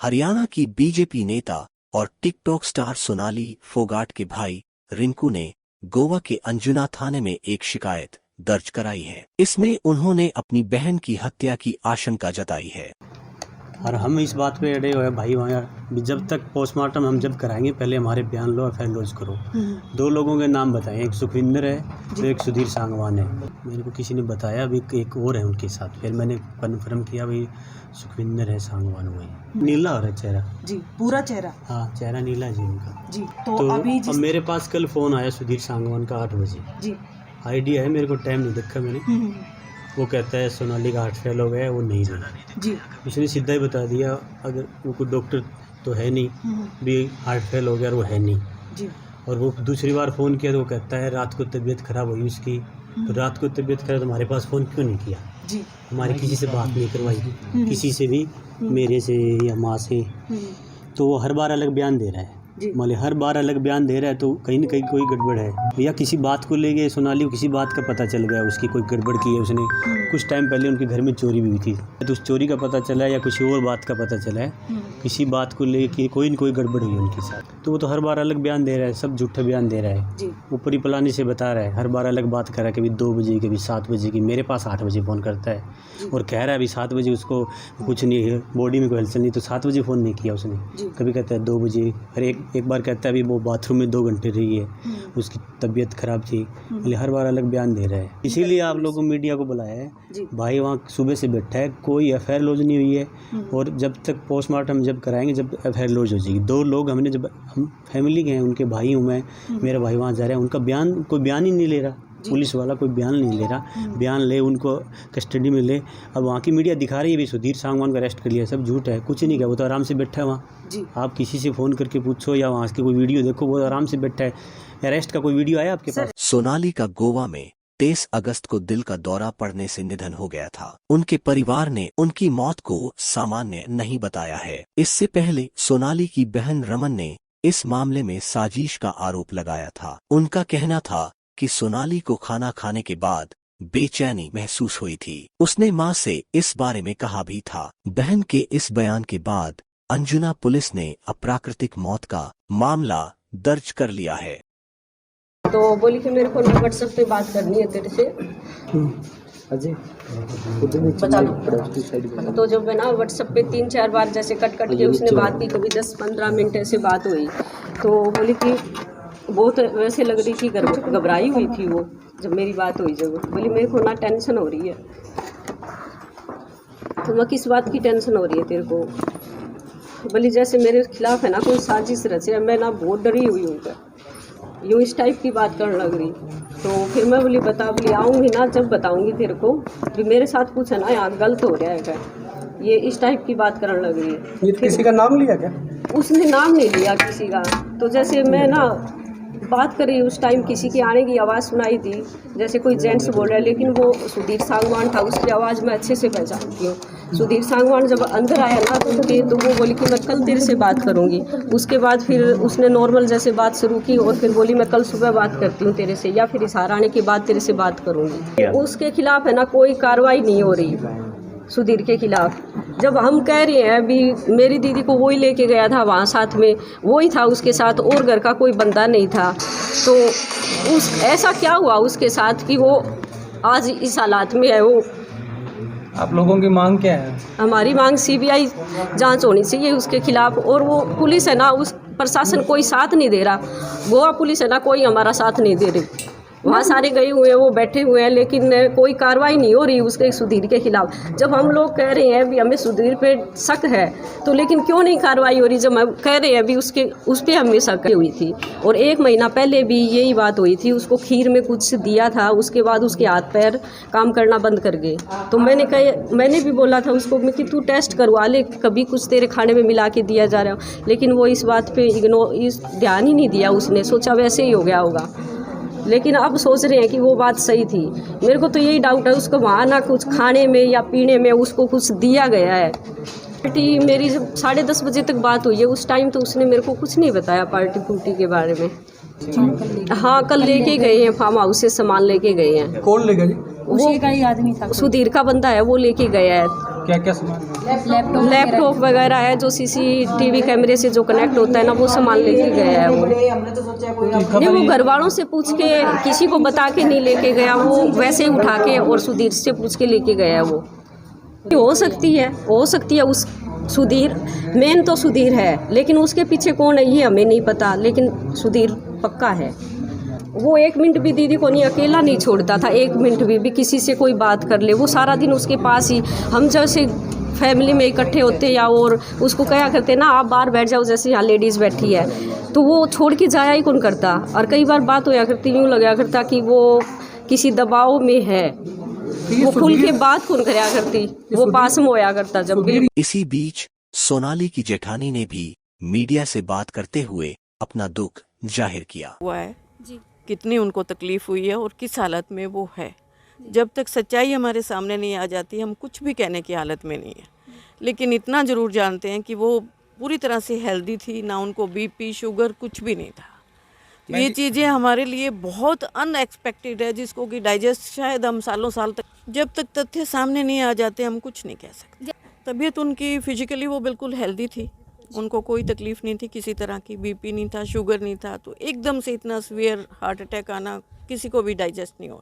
हरियाणा की बीजेपी नेता और टिकटॉक स्टार सोनाली फोगाट के भाई रिंकू ने गोवा के अंजुना थाने में एक शिकायत दर्ज कराई है। इसमें उन्होंने अपनी बहन की हत्या की आशंका जताई है। और हम इस बात पे अड़े हुए भाई, वहाँ जब तक पोस्टमार्टम हम जब कराएंगे पहले हमारे बयान लो, एफआईआर लॉन्च करो। 2 लोगों के नाम बताएं, एक सुखविंदर है तो एक सुधीर सांगवान है। मेरे को किसी ने बताया अभी एक और है उनके साथ, फिर मैंने कन्फर्म किया भाई सुखविंदर है, सांगवान हुआ है। नीला हो रहा है चेहरा जी, पूरा चेहरा, हाँ चेहरा नीला है जी उनका जी। तो अभी अब मेरे पास कल फ़ोन आया सुधीर सांगवान का 8 बजे जी। आइडिया है, मेरे को टाइम नहीं देखा मैंने। वो कहता है सोनाली का हार्ट फेल हो गया है, वो नहीं रही जी। उसने सीधा ही बता दिया, अगर वो कोई डॉक्टर तो है नहीं भी हार्ट फेल हो गया और वो है नहीं जी। और वो दूसरी बार फ़ोन किया तो वो कहता है रात को तबीयत ख़राब हुई उसकी, तो रात को तबीयत ख़राब तो हमारे पास फ़ोन क्यों नहीं किया जी? हमारी किसी से बात नहीं करवाई, किसी से भी, मेरे से या माँ से। तो वो हर बार अलग बयान दे रहा है, मतलब हर बार अलग बयान दे रहा है, तो कहीं ना कहीं कोई गड़बड़ है। या किसी बात को लेके सोनाली को किसी बात का पता चल गया, उसकी कोई गड़बड़ की है उसने। कुछ टाइम पहले उनके घर में चोरी भी हुई थी, तो उस चोरी का पता चला है या किसी और बात का पता चला है, किसी बात को लेके कोई न कोई गड़बड़ हुई उनके साथ। तो वो तो हर बार अलग बयान दे रहा है, सब झूठा बयान दे रहा है, ऊपरी पलानी से बता रहा है। हर बार अलग बात कर रहा है, कभी 2 बजे कभी 7 बजे की। मेरे पास 8 बजे फ़ोन करता है और कह रहा है अभी 7 बजे उसको कुछ नहीं है, बॉडी में कोई हलचल नहीं, तो 7 बजे फ़ोन नहीं किया उसने। कभी कहता है 2 बजे, और एक बार कहता है अभी वो बाथरूम में 2 घंटे रही है, उसकी तबीयत ख़राब थी। मतलब हर बार अलग बयान दे रहा है। इसीलिए आप लोगों मीडिया को बुलाया है भाई, वहाँ सुबह से बैठा है, कोई एफआईआर लॉन्च नहीं हुई है। और जब तक पोस्टमार्टम जब कराएंगे जब एफआईआर लॉन्च हो जाएगी। 2 लोग हमने, जब हम फैमिली के हैं, उनके भाई हूँ मैं, मेरा भाई वहाँ जा रहा है, उनका बयान कोई बयान ही नहीं ले रहा, पुलिस वाला कोई बयान नहीं ले रहा। बयान ले, उनको कस्टडी में ले। अब वहाँ की मीडिया दिखा रही है भी सुधीर सांगवान को अरेस्ट कर लिया, सब झूठ है, कुछ नहीं किया। वो तो आराम से बैठा है वहाँ, आप किसी से फ़ोन करके पूछो या वहाँ की कोई वीडियो देखो, वो आराम से बैठा है। अरेस्ट का कोई वीडियो आया आपके पास? सोनाली का गोवा में 23 अगस्त को दिल का दौरा पड़ने से निधन हो गया था। उनके परिवार ने उनकी मौत को सामान्य नहीं बताया है। इससे पहले सोनाली की बहन रमन ने इस मामले में साजिश का आरोप लगाया था। उनका कहना था कि सोनाली को खाना खाने के बाद बेचैनी महसूस हुई थी। उसने मां से इस बारे में कहा भी था। बहन के इस बयान के बाद अंजुना पुलिस ने अप्राकृतिक मौत का मामला दर्ज कर लिया है। तो बोली कि मेरे को व्हाट्सएप पे बात करनी है तेरे से। बता लो। तो जब मैं ना व्हाट्सएप पे 3-4 बार जैसे कट के उसने बात की, कभी 10-15 मिनट ऐसे बात हुई, तो बोली कि बहुत वैसे लग रही थी, घबराई हुई थी वो जब मेरी बात हुई। जब बोली मेरे को ना टेंशन हो रही है। तो मैं किस बात की टेंशन हो रही है तेरे को? बोली जैसे मेरे खिलाफ है ना कोई साजिश रचे, मैं ना बहुत डरी हुई हूँ, यूँ इस टाइप की बात करने लग रही। तो फिर मैं बोली बता, बोली आऊँगी ना जब बताऊँगी तेरे को भी मेरे साथ कुछ है ना यहाँ गलत हो रहा है क्या, ये इस टाइप की बात करने लग रही है। ये किसी का नाम लिया क्या? उसने नाम नहीं लिया किसी का। तो जैसे मैं ना बात करी उस टाइम किसी की आने की आवाज़ सुनाई थी, जैसे कोई जेंट्स बोल रहा है, लेकिन वो सुधीर सांगवान था, उसकी आवाज़ मैं अच्छे से पहचानती हूँ। सुधीर सांगवान जब अंदर आया ना तो वो बोली कि मैं कल तेरे से बात करूँगी। उसके बाद फिर उसने नॉर्मल जैसे बात शुरू की और फिर बोली मैं कल सुबह बात करती हूँ तेरे से, या फिर इशारा आने के बाद तेरे से बात करूँगी। उसके खिलाफ है ना कोई कार्रवाई नहीं हो रही सुधीर के खिलाफ। जब हम कह रहे हैं अभी मेरी दीदी को वही लेके गया था वहाँ साथ में, वही था उसके साथ, और घर का कोई बंदा नहीं था। तो ऐसा क्या हुआ उसके साथ कि वो आज इस हालात में है? वो आप लोगों की मांग क्या है? हमारी मांग सीबीआई जांच होनी चाहिए उसके खिलाफ। और वो पुलिस है ना, उस प्रशासन कोई साथ नहीं दे रहा। गोवा पुलिस है ना, कोई हमारा साथ नहीं दे रही। वहाँ सारे गए हुए हैं, वो बैठे हुए हैं, लेकिन कोई कार्रवाई नहीं हो रही उसके सुधीर के खिलाफ। जब हम लोग कह रहे हैं भी हमें सुधीर पे शक है, तो लेकिन क्यों नहीं कार्रवाई हो रही? जब हम कह रहे हैं अभी उस पर हमें शक हुई थी। और 1 महीना पहले भी यही बात हुई थी, उसको खीर में कुछ दिया था, उसके बाद उसके हाथ पैर काम करना बंद कर गए। तो मैंने भी बोला था उसको कि तू टेस्ट करवा ले, कभी कुछ तेरे खाने में मिला के दिया जा रहा है, लेकिन वो इस बात पर ध्यान ही नहीं दिया। उसने सोचा वैसे ही हो गया होगा, लेकिन अब सोच रहे हैं कि वो बात सही थी। मेरे को तो यही डाउट है उसको वहाँ ना कुछ खाने में या पीने में उसको कुछ दिया गया है। पार्टी मेरी जब 10:30 बजे तक बात हुई है, उस टाइम तो उसने मेरे को कुछ नहीं बताया पार्टी पुर्टी के बारे में। हाँ कल लेके गए हैं, फार्म हाउस से सामान लेके गए हैं। कौन ले गए? उसी का ही आदमी था। सुधीर का बंदा है, वो लेके गया है। क्या क्या सामान है? लैपटॉप वगैरह है, जो सीसीटीवी कैमरे से जो कनेक्ट होता है ना, वो सामान लेके गया है वो। नहीं, वो घर वालों से पूछ के, किसी को बता के नहीं लेके गया, वो वैसे ही उठा के और सुधीर से पूछ के लेके गया है वो। हो सकती है उस सुधीर, मेन तो सुधीर है, लेकिन उसके पीछे कौन है ये हमें नहीं पता, लेकिन सुधीर पक्का है। वो 1 मिनट भी दीदी को नहीं, अकेला नहीं छोड़ता था, 1 मिनट भी किसी से कोई बात कर ले, वो सारा दिन उसके पास ही। हम जैसे फैमिली में इकट्ठे होते या और उसको कहा करते ना, आप बाहर बैठ जाओ, जैसे यहाँ लेडीज़ बैठी है, तो वो छोड़ के जाया ही कौन करता। और कई बार बात होया करती, यूँ लगा करता कि वो किसी दबाव में है, वो खुल के बात कौन कराया करती, वो पास में होया करता जब भी। इसी बीच सोनाली की जेठानी ने भी मीडिया से बात करते हुए अपना दुख जाहिर किया। हुआ है कितनी उनको तकलीफ हुई है और किस हालत में वो है। जब तक सच्चाई हमारे सामने नहीं आ जाती, हम कुछ भी कहने की हालत में नहीं है। लेकिन इतना ज़रूर जानते हैं कि वो पूरी तरह से हेल्दी थी, ना उनको बीपी शुगर कुछ भी नहीं था। तो ये चीज़ें हमारे लिए बहुत अनएक्सपेक्टेड है, जिसको कि डाइजेस्ट शायद हम सालों साल तक, जब तक तथ्य सामने नहीं आ जाते हम कुछ नहीं कह सकते। तबीयत उनकी फिजिकली वो बिल्कुल हेल्दी थी, उनको कोई तकलीफ़ नहीं थी किसी तरह की, बीपी नहीं था, शुगर नहीं था। तो एकदम से इतना सीवियर हार्ट अटैक आना किसी को भी डाइजेस्ट नहीं हो रहा।